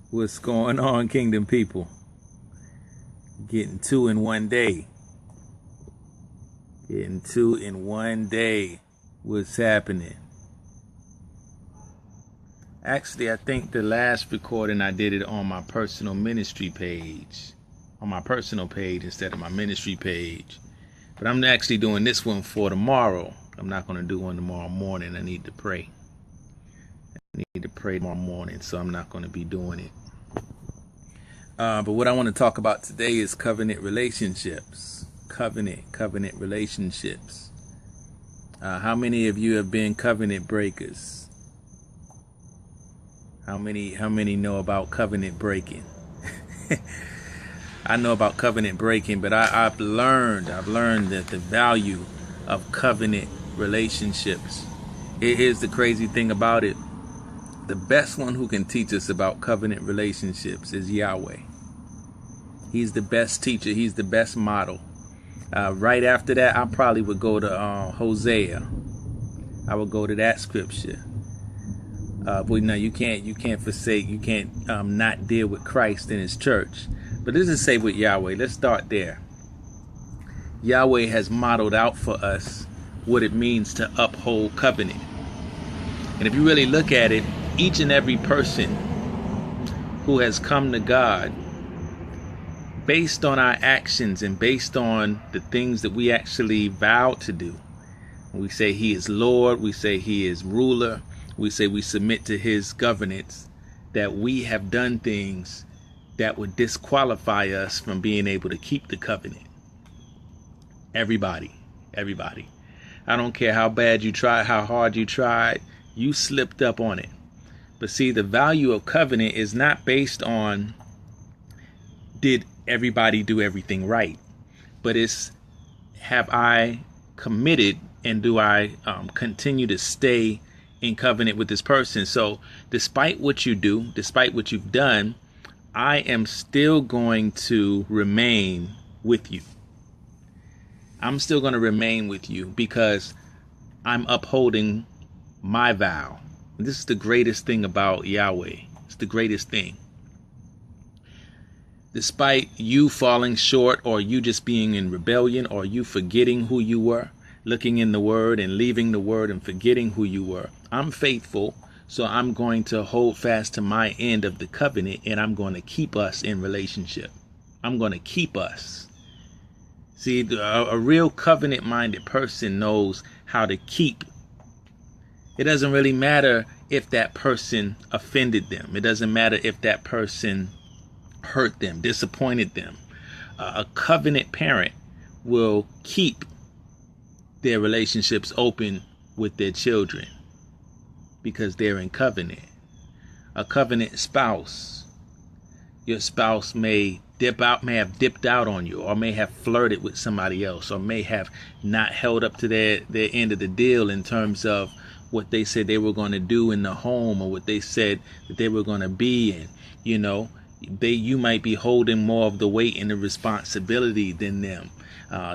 What's going on, Kingdom people? Getting two in one day. Getting two in one day. What's happening? Actually, I think the last recording I did it on my personal ministry page. On my personal page instead of my ministry page. But I'm actually doing this one for tomorrow. I'm not going to do one tomorrow morning. I need to pray. I need to pray tomorrow morning, so I'm not going to be doing it. But what I want to talk about today is covenant relationships. Covenant relationships. How many of you have been covenant breakers? How many know about covenant breaking? I know about covenant breaking, but I've learned that the value of covenant relationships. Here's the crazy thing about it. The best one who can teach us about covenant relationships is Yahweh. He's the best teacher. He's the best model. Right after that, I probably would go to Hosea. I would go to that scripture. But no, you can't forsake. You can't not deal with Christ and His church. But let's just say with Yahweh. Let's start there. Yahweh has modeled out for us what it means to uphold covenant. And if you really look at it, each and every person who has come to God, based on our actions and based on the things that we actually vowed to do, we say He is Lord, we say He is ruler, we say we submit to His governance, that we have done things that would disqualify us from being able to keep the covenant. Everybody. I don't care how bad you tried, how hard you tried, you slipped up on it. But see, the value of covenant is not based on did everybody do everything right, but it's have I committed and do I continue to stay in covenant with this person. So despite what you do, despite what you've done, I am still going to remain with you. I'm still going to remain with you because I'm upholding my vow. This is the greatest thing about Yahweh. It's the greatest thing. Despite you falling short, or you just being in rebellion, or you forgetting who you were, looking in the Word and leaving the Word and forgetting who you were, I'm faithful. So I'm going to hold fast to my end of the covenant, and I'm going to keep us in relationship. I'm going to keep us. See, a real covenant-minded person knows how to keep. It doesn't really matter if that person offended them. It doesn't matter if that person hurt them, disappointed them. A covenant parent will keep their relationships open with their children because they're in covenant. A covenant spouse, your spouse may have dipped out on you, or may have flirted with somebody else, or may have not held up to their end of the deal in terms of what they said they were going to do in the home, or what they said that they were going to be. And you might be holding more of the weight and the responsibility than them.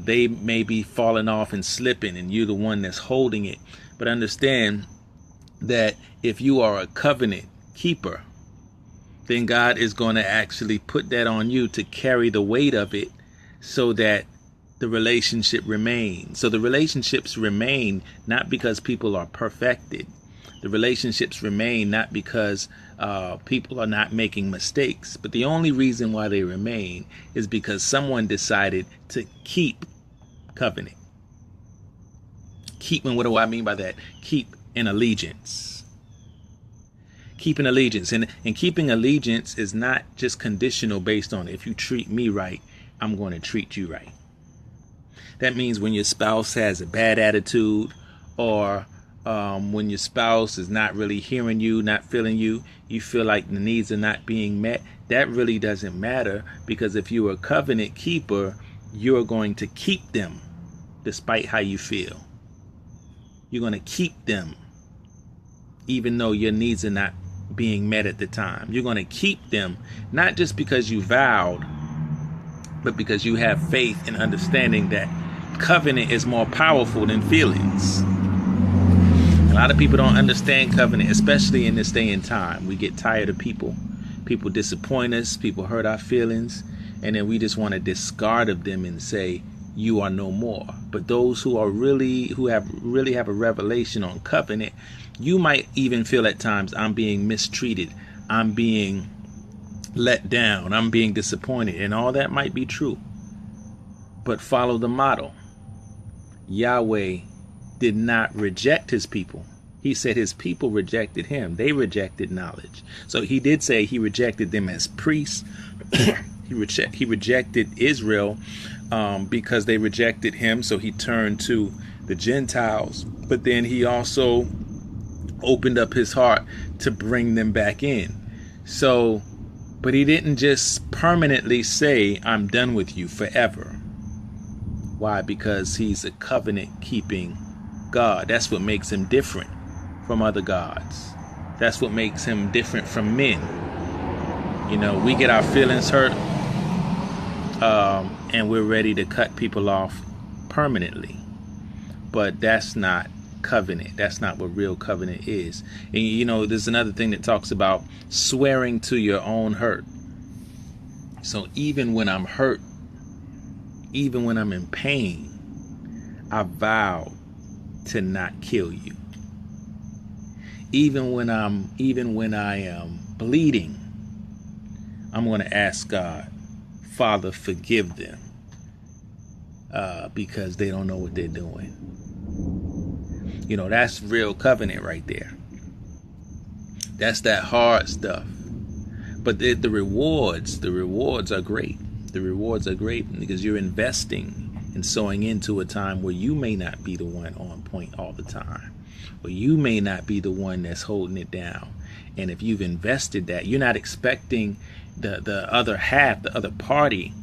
They may be falling off and slipping, and you're the one that's holding it. But understand that if you are a covenant keeper, then God is going to actually put that on you to carry the weight of it, so that the relationship remains. So the relationships remain not because people are perfected. The relationships remain not because people are not making mistakes. But the only reason why they remain is because someone decided to keep covenant. Keep, and what do I mean by that? Keep an allegiance. Keep an allegiance. And keeping allegiance is not just conditional based on if you treat me right, I'm going to treat you right. That means when your spouse has a bad attitude, or when your spouse is not really hearing you, not feeling you, you feel like the needs are not being met, that really doesn't matter, because if you're a covenant keeper, you're going to keep them despite how you feel. You're going to keep them even though your needs are not being met at the time. You're going to keep them not just because you vowed, but because you have faith and understanding that covenant is more powerful than feelings. A lot of people don't understand covenant, especially in this day and time. We get tired of people. People disappoint us. People hurt our feelings. And then we just want to discard of them and say, you are no more. But those who really have a revelation on covenant, you might even feel at times, I'm being mistreated. I'm being let down. I'm being disappointed. And all that might be true. But follow the model. Yahweh did not reject his people. He said his people rejected him. They rejected knowledge. So he did say he rejected them as priests. He rejected Israel because they rejected him. So he turned to the Gentiles. But then he also opened up his heart to bring them back in. So, but he didn't just permanently say, I'm done with you forever. Why? Because he's a covenant-keeping God. That's what makes him different from other gods. That's what makes him different from men. You know, we get our feelings hurt and we're ready to cut people off permanently. But that's not covenant. That's not what real covenant is. And you know, there's another thing that talks about swearing to your own hurt. So even when I'm hurt, even when I'm in pain, I vow to not kill you. Even when I am bleeding, I'm going to ask God, Father, forgive them, because they don't know what they're doing. You know, that's real covenant right there. That's that hard stuff. But the rewards are great. The rewards are great because you're investing and sowing into a time where you may not be the one on point all the time, or you may not be the one that's holding it down. And if you've invested that, you're not expecting the other half, the other party,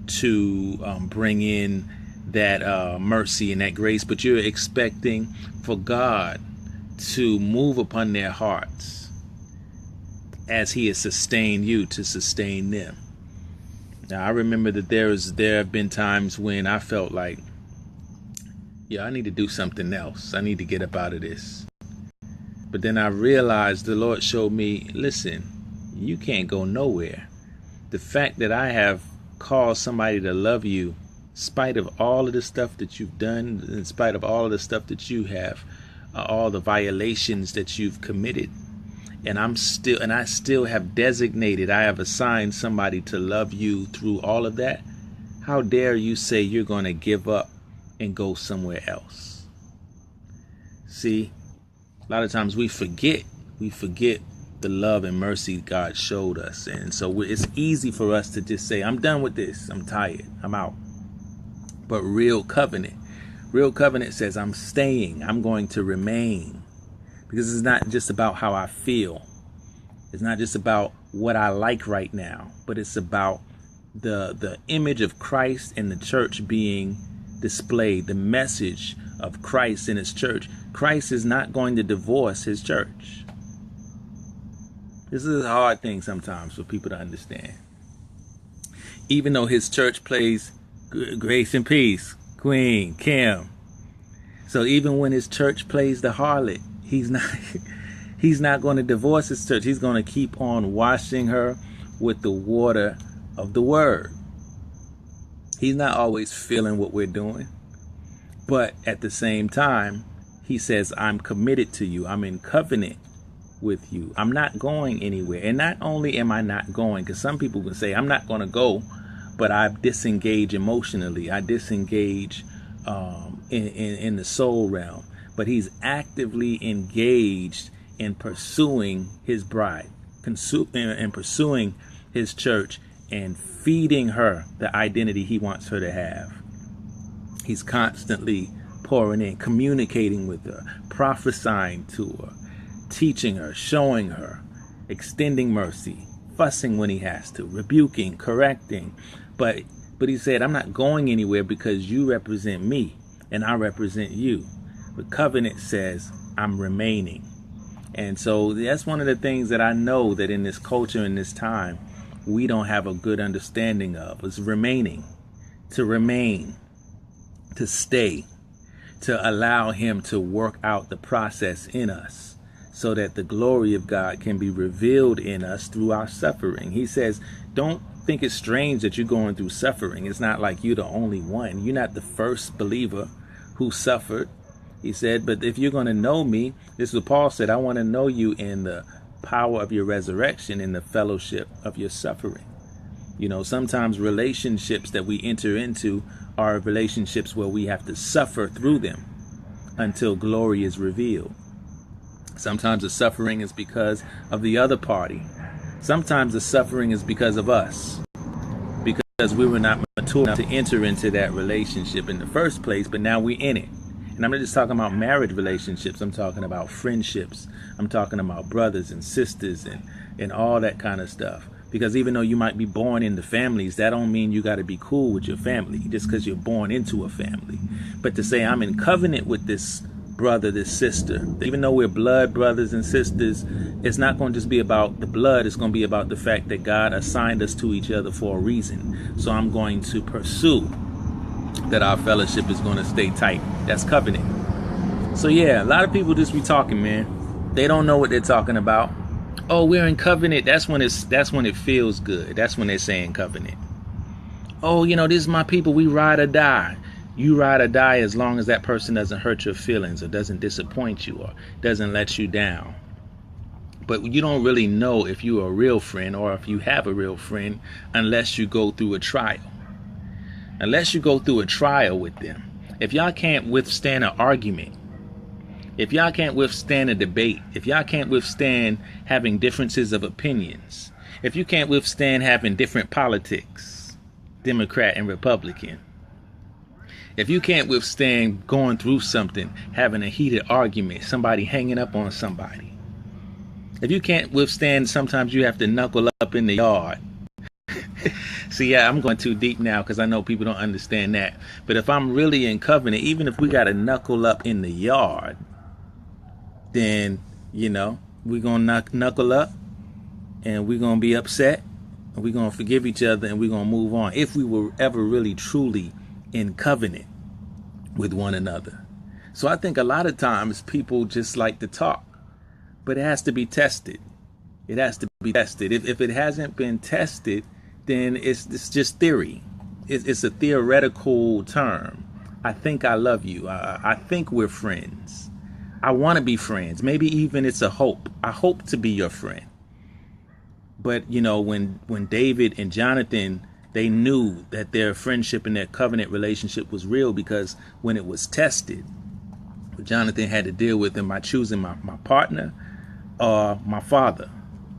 to bring in that mercy and that grace, but you're expecting for God to move upon their hearts as he has sustained you to sustain them. Now, I remember that there have been times when I felt like, yeah, I need to do something else. I need to get up out of this. But then I realized the Lord showed me, listen, you can't go nowhere. The fact that I have caused somebody to love you, in spite of all of the stuff that you've done, in spite of all of the stuff that you have, all the violations that you've committed, and I still have designated, I have assigned somebody to love you through all of that. How dare you say you're going to give up and go somewhere else? See, a lot of times we forget the love and mercy God showed us. And so it's easy for us to just say, I'm done with this. I'm tired. I'm out. But real covenant says, I'm staying. I'm going to remain. Because it's not just about how I feel. It's not just about what I like right now, but it's about the image of Christ in the church being displayed, the message of Christ in his church. Christ is not going to divorce his church. This is a hard thing sometimes for people to understand. Even though his church plays grace and peace, Queen, Kim. So even when his church plays the harlot, he's not going to divorce his church. He's going to keep on washing her with the water of the word. He's not always feeling what we're doing. But at the same time, he says, I'm committed to you. I'm in covenant with you. I'm not going anywhere. And not only am I not going, because some people can say, I'm not going to go, but I disengage emotionally. I disengage in the soul realm. But he's actively engaged in pursuing his bride, and pursuing his church, and feeding her the identity he wants her to have. He's constantly pouring in, communicating with her, prophesying to her, teaching her, showing her, extending mercy, fussing when he has to, rebuking, correcting. But he said, I'm not going anywhere because you represent me and I represent you. But covenant says I'm remaining. And so that's one of the things that I know that in this culture, in this time, we don't have a good understanding of, is remaining, to remain, to stay. to allow him to work out the process in us so that the glory of God can be revealed in us through our suffering. He says, don't think it's strange that you're going through suffering. It's not like you're the only one. You're not the first believer who suffered. He said, but if you're going to know me, this is what Paul said, I want to know you in the power of your resurrection, in the fellowship of your suffering. You know, sometimes relationships that we enter into are relationships where we have to suffer through them until glory is revealed. Sometimes the suffering is because of the other party. Sometimes the suffering is because of us, because we were not mature enough to enter into that relationship in the first place, but now we're in it. And I'm not just talking about marriage relationships. I'm talking about friendships. I'm talking about brothers and sisters and all that kind of stuff. Because even though you might be born into families, that don't mean you got to be cool with your family just because you're born into a family. But to say I'm in covenant with this brother, this sister, even though we're blood brothers and sisters, it's not going to just be about the blood. It's going to be about the fact that God assigned us to each other for a reason. So I'm going to pursue that our fellowship is going to stay tight. That's covenant. So yeah, a lot of people just be talking, man. They don't know what they're talking about. Oh, we're in covenant. That's when it feels good. That's when they're saying covenant. Oh, you know, this is my people. We ride or die. You ride or die as long as that person doesn't hurt your feelings or doesn't disappoint you or doesn't let you down. But you don't really know if you're a real friend or if you have a real friend unless you go through a trial. Unless you go through a trial with them. If y'all can't withstand an argument, if y'all can't withstand a debate, if y'all can't withstand having differences of opinions, if you can't withstand having different politics, Democrat and Republican, if you can't withstand going through something, having a heated argument, somebody hanging up on somebody, if you can't withstand, sometimes you have to knuckle up in the yard. See, yeah, I'm going too deep now because I know people don't understand that. But if I'm really in covenant, even if we got to knuckle up in the yard, then, you know, we're going to knuckle up and we're going to be upset and we're going to forgive each other and we're going to move on. If we were ever really, truly in covenant with one another. So I think a lot of times people just like to talk, but it has to be tested. It has to be tested. If it hasn't been tested, then it's just theory. It's a theoretical term. I think I love you. I think we're friends. I want to be friends. Maybe even it's a hope. I hope to be your friend. But, you know, when David and Jonathan, they knew that their friendship and their covenant relationship was real because when it was tested, Jonathan had to deal with them by choosing my partner or my father.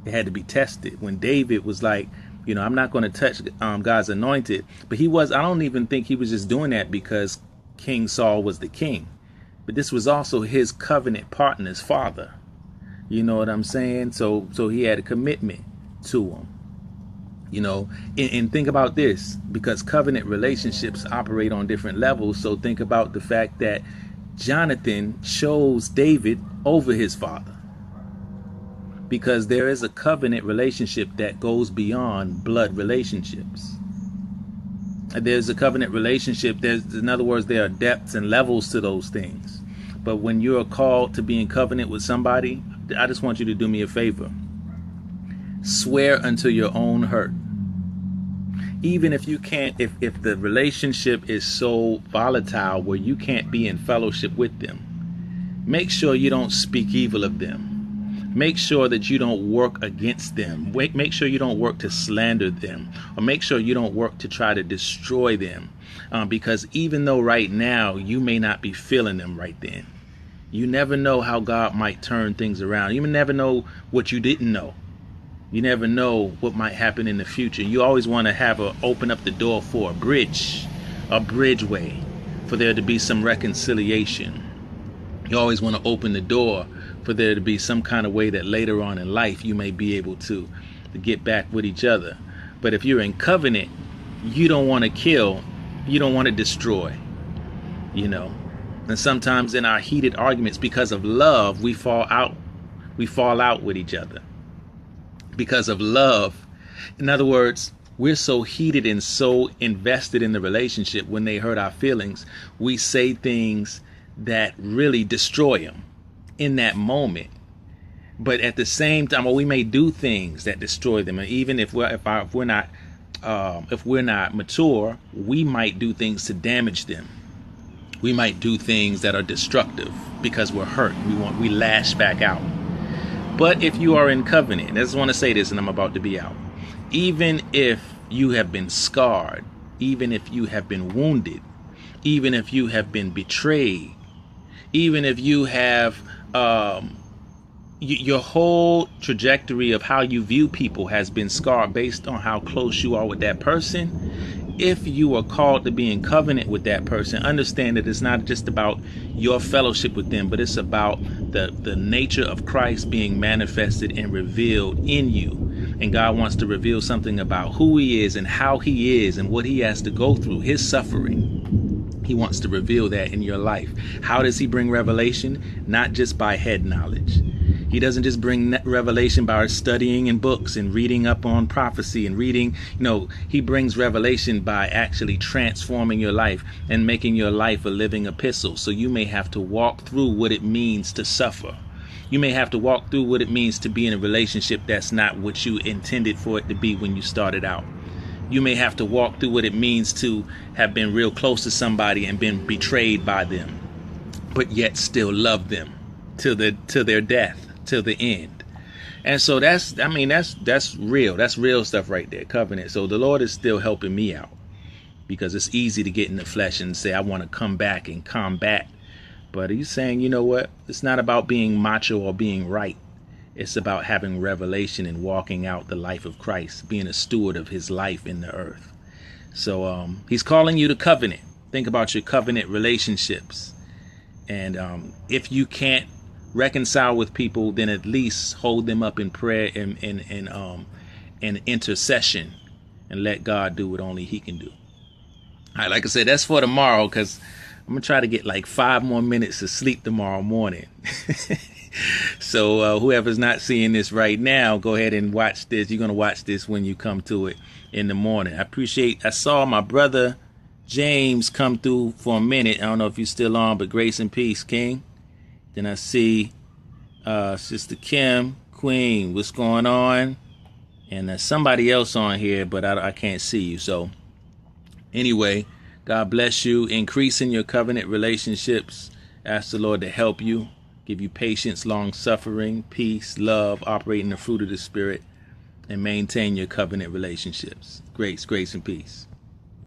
It had to be tested. When David was like, you know, I'm not going to touch God's anointed. But I don't even think he was just doing that because King Saul was the king. But this was also his covenant partner's father. You know what I'm saying? So he had a commitment to him. You know, and think about this, because covenant relationships operate on different levels. So think about the fact that Jonathan chose David over his father. Because there is a covenant relationship that goes beyond blood relationships. There's a covenant relationship. In other words, there are depths and levels to those things. But when you're called to be in covenant with somebody, I just want you to do me a favor. Swear unto your own hurt. Even if you can't, if the relationship is so volatile where you can't be in fellowship with them, make sure you don't speak evil of them. Make sure that you don't work against them. Make sure you don't work to slander them, or make sure you don't work to try to destroy them. Because even though right now you may not be feeling them right then, you never know how God might turn things around. You never know what you didn't know. You never know what might happen in the future. You always want to open up the door for a bridgeway, for there to be some reconciliation. You always want to open the door for there to be some kind of way that later on in life you may be able to get back with each other. But if you're in covenant, you don't want to kill, you don't want to destroy, you know. And sometimes in our heated arguments, because of love, we fall out with each other. Because of love. In other words, we're so heated and so invested in the relationship, when they hurt our feelings, we say things that really destroy them in that moment. But at the same time, we may do things that destroy them, and even if we're not mature, we might do things to damage them. We might do things that are destructive because we're hurt. We lash back out. But if you are in covenant, I just want to say this, and I'm about to be out. Even if you have been scarred, even if you have been wounded, even if you have been betrayed, even if you have your whole trajectory of how you view people has been scarred based on how close you are with that person. If you are called to be in covenant with that person, understand that it's not just about your fellowship with them, but it's about the nature of Christ being manifested and revealed in you. And God wants to reveal something about who he is and how he is and what he has to go through, his suffering. He wants to reveal that in your life. How does he bring revelation? Not just by head knowledge. He doesn't just bring revelation by studying in books and reading up on prophecy and reading. No, he brings revelation by actually transforming your life and making your life a living epistle. So you may have to walk through what it means to suffer. You may have to walk through what it means to be in a relationship that's not what you intended for it to be when you started out. You may have to walk through what it means to have been real close to somebody and been betrayed by them, but yet still love them to their death, till the end. And so that's real. That's real stuff right there, covenant. So the Lord is still helping me out, because it's easy to get in the flesh and say, I want to come back and combat. But he's saying, you know what? It's not about being macho or being right. It's about having revelation and walking out the life of Christ, being a steward of his life in the earth. So he's calling you to covenant. Think about your covenant relationships. And if you can't reconcile with people, then at least hold them up in prayer and intercession, and let God do what only he can do. All right, like I said, that's for tomorrow, because I'm gonna try to get like 5 more minutes of sleep tomorrow morning. So whoever's not seeing this right now, go ahead and watch this. You're gonna watch this when you come to it in the morning. I saw my brother James come through for a minute. I don't know if you're still on, but grace and peace, King. Then I see Sister Kim, Queen, what's going on? And there's somebody else on here, but I can't see you. So anyway, God bless you. Increase in your covenant relationships. Ask the Lord to help you, give you patience, long suffering, peace, love, operate in the fruit of the Spirit, and maintain your covenant relationships. Grace, and peace.